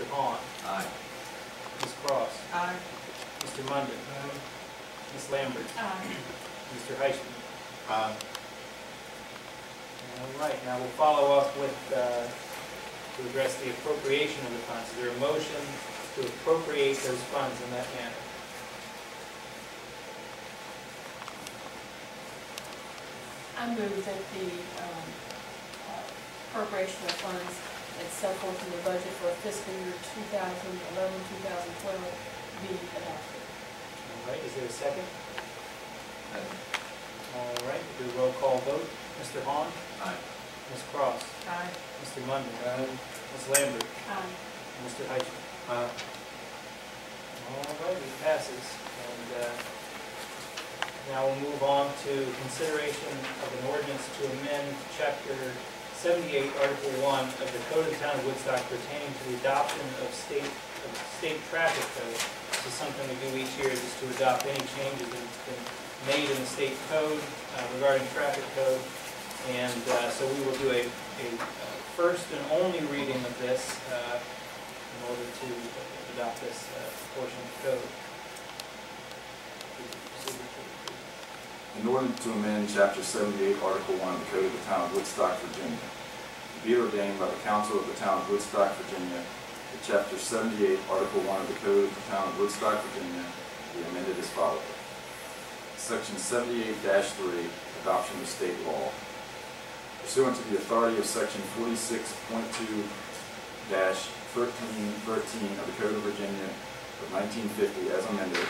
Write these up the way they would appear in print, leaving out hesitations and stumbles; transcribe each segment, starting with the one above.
Mr. Hahn. Aye. Ms. Cross. Aye. Mr. Munden. Ms. Lambert. Aye. Mr. Heisman. Aye. All right, now we'll follow up with, to address the appropriation of the funds. Is there a motion to appropriate those funds in that manner? I move that the appropriation of funds that's set forth in the budget for fiscal year 2011-2012 be adopted. All right, is there a second? All right, we'll do a roll call vote. Mr. Hahn? Aye. Ms. Cross? Aye. Mr. Munden? Ms. Lambert? Aye. And Mr. Heisman? All right, it passes. And now we'll move on to consideration of an ordinance to amend Chapter 78, Article 1 of the Code of the Town of Woodstock pertaining to the adoption of state traffic code. This is something we do each year, just to adopt any changes that's been made in the state code regarding traffic code. And so we will do a first and only reading of this in order to adopt this portion of the code. In order to amend Chapter 78, Article 1 of the Code of the Town of Woodstock, Virginia, be it ordained by the Council of the Town of Woodstock, Virginia, that Chapter 78, Article 1 of the Code of the Town of Woodstock, Virginia, be amended as follows. Section 78-3, Adoption of State Law. Pursuant to the authority of Section 46.2-1313 of the Code of Virginia of 1950 as amended,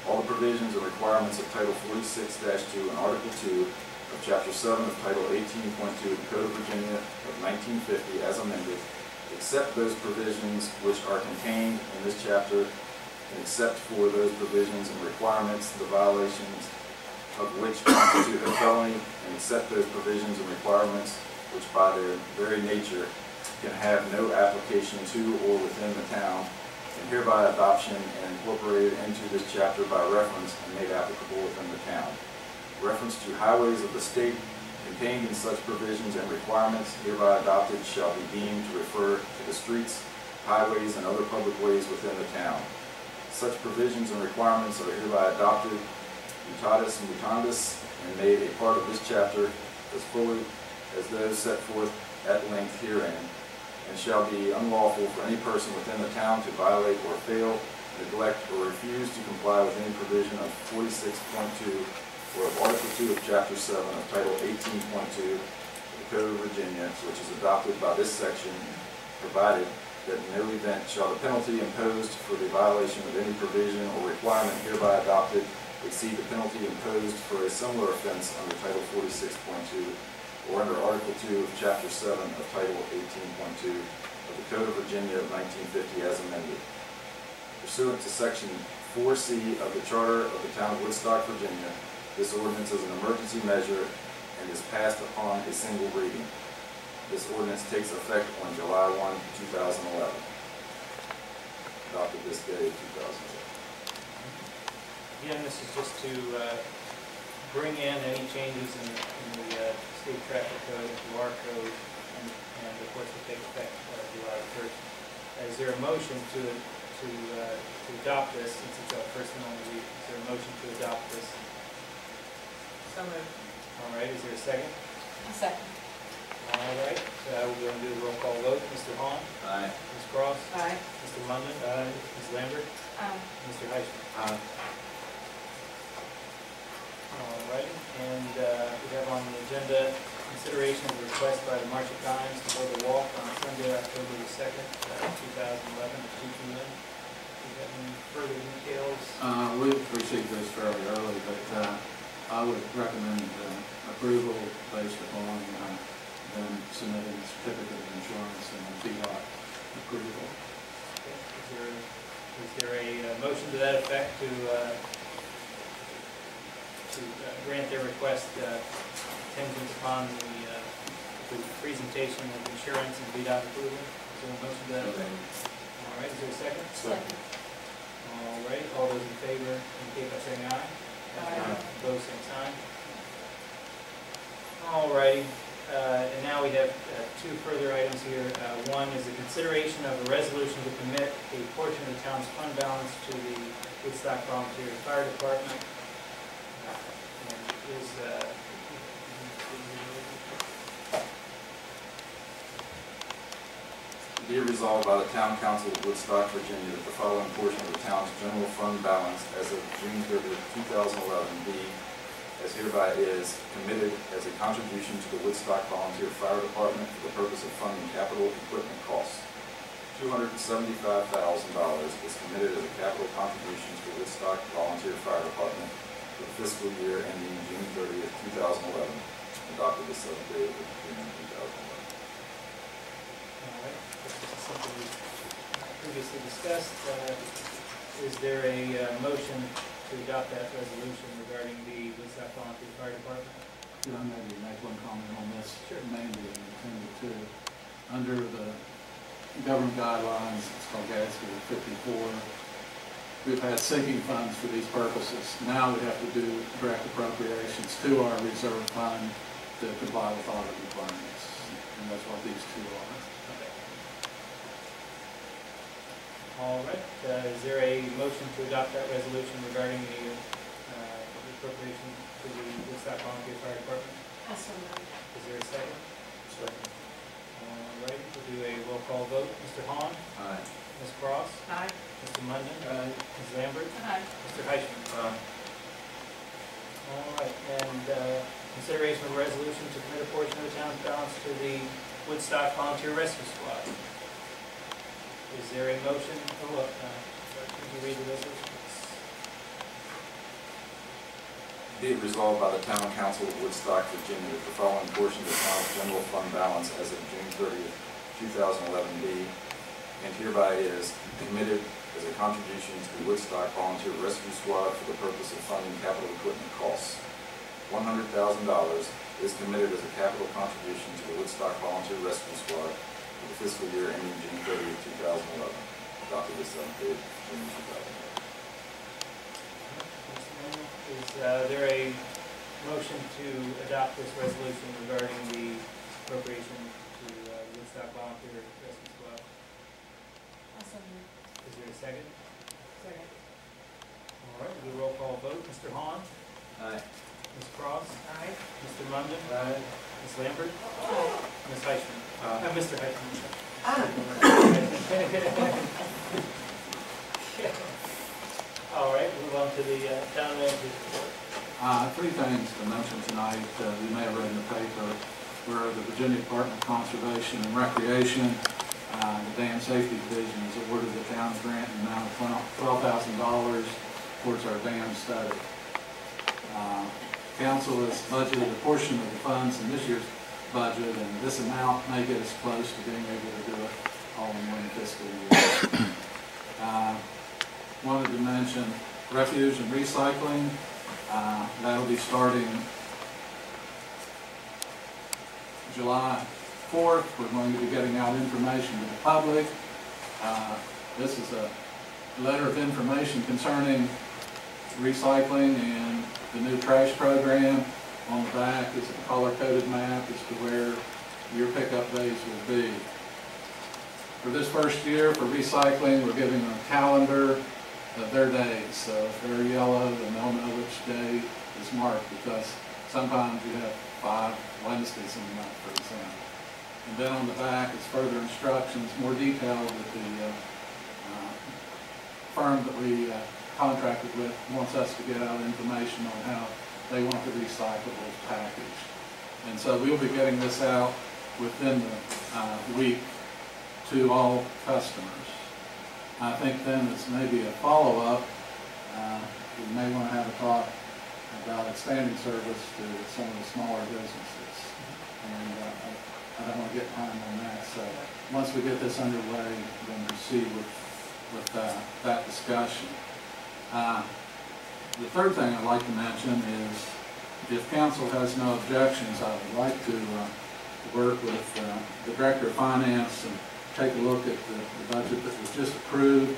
all the provisions and requirements of Title 46-2 and Article 2 of Chapter 7 of Title 18.2 of the Code of Virginia of 1950 as amended, except those provisions which are contained in this chapter, and except for those provisions and requirements, the violations of which constitute a felony, and except those provisions and requirements which by their very nature can have no application to or within the town, and hereby adoption and incorporated into this chapter by reference and made applicable within the town. Reference to highways of the state contained in such provisions and requirements hereby adopted shall be deemed to refer to the streets, highways, and other public ways within the town. Such provisions and requirements are hereby adopted, mutatis mutandis, and made a part of this chapter as fully as those set forth at length herein, and shall be unlawful for any person within the town to violate or fail, neglect, or refuse to comply with any provision of 46.2 or of Article 2 of Chapter 7 of Title 18.2 of the Code of Virginia, which is adopted by this section, provided that in no event shall the penalty imposed for the violation of any provision or requirement hereby adopted exceed the penalty imposed for a similar offense under Title 46.2 or under Article 2 of Chapter 7 of Title 18.2 of the Code of Virginia of 1950 as amended. Pursuant to Section 4C of the Charter of the Town of Woodstock, Virginia, this ordinance is an emergency measure and is passed upon a single reading. This ordinance takes effect on July 1, 2011. Adopted this day, 2011. Again, this is just to bring in any changes in the state traffic code into our code, and of course will take effect July 1st. Is there a motion to adopt this, since it's our first and only reading? Is there a motion to adopt this? So moved. All right, is there a second? A second. All right, we're going to do a roll call vote. Mr. Hahn? Aye. Ms. Cross? Aye. Mr. Munden? Ms. Lambert? Aye. Mr. Heisman? Aye. All right, and we have on the agenda consideration of the request by the March of Dimes to hold a walk on Sunday, October the 2nd, 2011 at 2 p.m. Do you have any further details? We received this fairly early, but I would recommend approval based upon them submitting a certificate of insurance and a TDOT approval. Okay. Is there a motion to that effect to grant their request contingent upon the presentation of insurance and VDOT approval? Is there a motion to that effect? All right, is there a second? Second. All right, all those in favor indicate by saying aye. Aye. Opposed, same sign. All righty, and now we have two further items here. One is a consideration of a resolution to commit a portion of the town's fund balance to the Woodstock Volunteer Fire Department. And is, Be it resolved by the Town Council of Woodstock, Virginia, that the following portion of the town's general fund balance as of June 30th, 2011 be, as hereby is, committed as a contribution to the Woodstock Volunteer Fire Department for the purpose of funding capital equipment costs. $275,000 is committed as a capital contribution to the Woodstock Volunteer Fire Department for the fiscal year ending June 30th, 2011, adopted the 7th day of June 2011. all right, this is something we previously discussed. Is there a motion to adopt that resolution regarding the Woodstock Volunteer Fire Department? Could I maybe make one comment on this? Sure. Mainly intended to, under the government guidelines, it's called GASB 54, we've had sinking funds for these purposes. Now we have to do direct appropriations to our reserve fund to comply with all the requirements. And that's what these two are. Okay. All right, is there a motion to adopt that resolution regarding the appropriation to the Woodstock Volunteer Fire Department? Is there a second? Second. All right, we'll do a roll call vote. Mr. Hahn? Aye. Ms. Cross? Aye. Mr. Munden? Aye. Ms. Lambert? Aye. Mr. Heisman? Aye. All right, and consideration of a resolution to commit a portion of the town's balance to the Woodstock Volunteer Rescue Squad. Is there a motion? Oh, look, could you read the resolution? Be it resolved by the Town Council of Woodstock, Virginia, that the following portion of the town's general fund balance as of June 30th, 2011 be, and hereby is, committed as a contribution to the Woodstock Volunteer Rescue Squad for the purpose of funding capital equipment costs. $100,000 is committed as a capital contribution to the Woodstock Volunteer Rescue Squad for the fiscal year ending June 30th, 2011, adopted this 7th day of June 2011. Is there a motion to adopt this resolution regarding the appropriation to Woodstock Volunteer Rescue Squad? Is there a second? Second. All right, we'll do a roll call vote. Mr. Hahn? Aye. Ms. Cross? Aye. Mr. Munden? Aye. Ms. Lambert? Aye. Ms. Heisman? Mr. Heisman. All right, move on to the town manager's report. Three things to mention tonight. You may have read in the paper where the Virginia Department of Conservation and Recreation, the Dam Safety Division, has awarded the town a grant in the amount of $12,000 towards our dam study. Council has budgeted a portion of the funds in this year's budget, and this amount may get us close to being able to do it all in one fiscal year. Wanted to mention refuge and recycling. That'll be starting July 4th. We're going to be getting out information to the public. This is a letter of information concerning recycling and the new trash program. On the back is a color-coded map as to where your pickup days will be. For this first year, for recycling, we're giving them a calendar of their days. So if they're yellow, then they'll know which day is marked, because sometimes you have 5 Wednesdays in the month, for example. And then on the back is further instructions, more detailed, that the firm that we contracted with wants us to get out information on how they want the recyclables packaged. And so we'll be getting this out within the week to all customers. I think then it's maybe a follow-up. We may want to have a talk about expanding service to some of the smaller businesses. And I don't want to get time on that. So once we get this underway, then proceed with that discussion. The third thing I'd like to mention is, if council has no objections, I would like to work with the Director of Finance and take a look at the budget that was just approved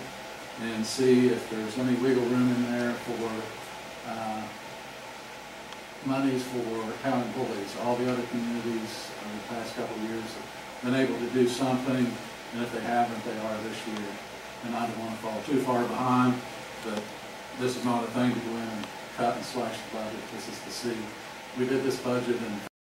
and see if there's any wiggle room in there for monies for town employees. All the other communities in the past couple of years have been able to do something. and if they haven't, they are this year. And I don't want to fall too far behind, but this is not a thing to go in and cut and slash the budget. This is to see, we did this budget in